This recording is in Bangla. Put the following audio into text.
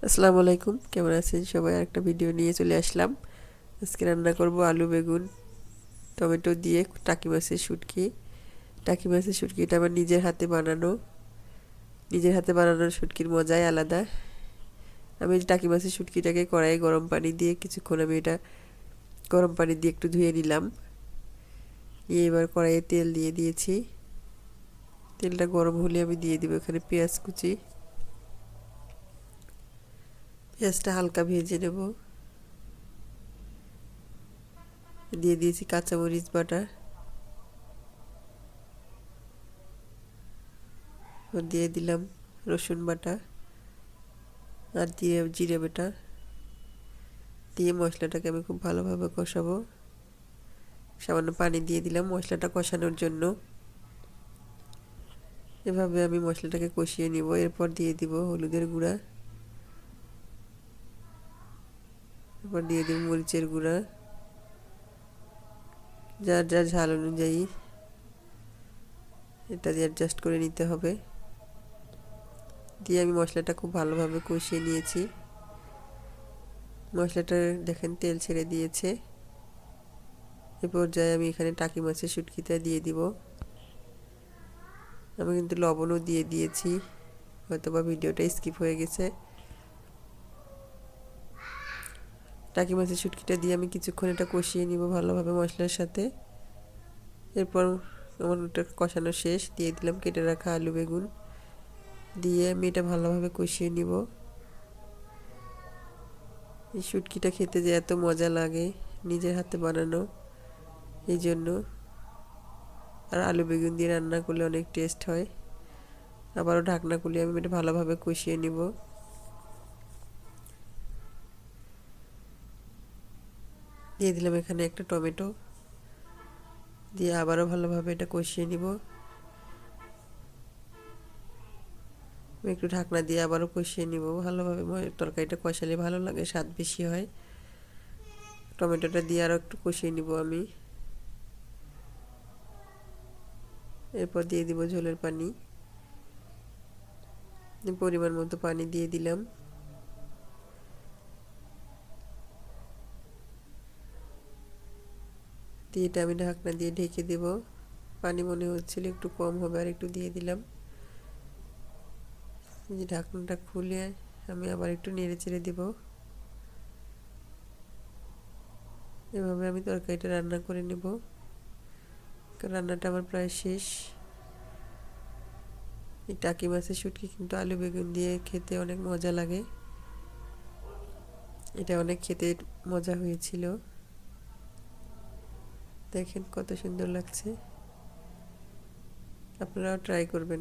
আসসালামু আলাইকুম, কেমন আছেন সবাই? একটা ভিডিও নিয়ে চলে আসলাম। আজকে রান্না করব আলু বেগুন টমেটো দিয়ে টাকি মাছের শুটকি। টাকি মাছের শুটকিটা আমার নিজের হাতে বানানোর শুটকির মজাই আলাদা। আমি টাকি মাছের শুটকিটাকে কড়াইয়ে গরম পানি দিয়ে কিছুক্ষণ আমি এটা গরম পানি দিয়ে একটু ধুয়ে নিলাম। এবার কড়াইয়ে তেল দিয়ে দিয়েছি। তেলটা গরম হলে আমি দিয়ে দিব এখানে পেঁয়াজ কুচি। পেঁয়াজটা হালকা ভেজে নেব। দিয়ে দিয়েছি কাঁচামরিচ বাটা, দিয়ে দিলাম রসুন বাটা আর দিয়ে জিরে বাটা দিয়ে মশলাটাকে আমি খুব ভালোভাবে কষাবো। সামান্য পানি দিয়ে দিলাম মশলাটা কষানোর জন্য। এভাবে আমি মশলাটাকে কষিয়ে নিব। এরপর দিয়ে দিব হলুদের গুঁড়া, এরপর দিয়ে দিব মরিচের গুঁড়া, যার যার ঝাল অনুযায়ী এটা দিয়ে অ্যাডজাস্ট করে নিতে হবে। দিয়ে আমি মশলাটা খুব ভালোভাবে কষিয়ে নিয়েছি। মশলাটা দেখেন তেল ছেড়ে দিয়েছে। এ পর্যায়ে আমি এখানে টাকি মাছের শুটকিটা দিয়ে দিব। আমি কিন্তু লবণও দিয়ে দিয়েছি, হয়তোবা ভিডিওটা স্কিপ হয়ে গেছে। টাকি মাছের শুটকিটা দিয়ে আমি কিছুক্ষণ এটা কষিয়ে নিব ভালোভাবে মশলার সাথে। এরপর আমার ওটা কষানো শেষ, দিয়ে দিলাম কেটে রাখা আলু বেগুন, দিয়ে আমি এটা ভালোভাবে কষিয়ে নিব। এই শুটকিটা খেতে যে এত মজা লাগে, নিজের হাতে বানানো, এই জন্য। আর আলু বেগুন দিয়ে রান্না করলে অনেক টেস্ট হয়। আবারও ঢাকনা খুলে আমি এটা ভালোভাবে কষিয়ে নিব। দিয়ে দিলাম এখানে একটা টমেটো, দিয়ে আবারও ভালোভাবে এটা কষিয়ে নিব। আমি একটু ঢাকনা দিয়ে আবারও কষিয়ে নিব ভালোভাবে। তরকারিটা কষালে ভালো লাগে, স্বাদ বেশি হয়। টমেটোটা দিয়ে আরও একটু কষিয়ে নিব আমি। এরপর দিয়ে দিব ঝোলের পানি। পরিমাণ মতো পানি দিয়ে দিলাম। দিয়ে এটা আমি ঢাকনা দিয়ে ঢেকে দেব। পানি মনে হচ্ছিল একটু কম হবে, আর একটু দিয়ে দিলাম। যে ঢাকনাটা খুলে আমি আবার একটু নেড়ে চেড়ে দেব। এভাবে আমি তরকারিটা রান্না করে নেব। রান্নাটা আমার প্রায় শেষ। এই টাকি মাছের শুটকি কিন্তু আলু বেগুন দিয়ে খেতে অনেক মজা লাগে। এটা অনেক খেতে মজা হয়েছিল। দেখেন কত সুন্দর লাগছে। আপনারাও ট্রাই করবেন।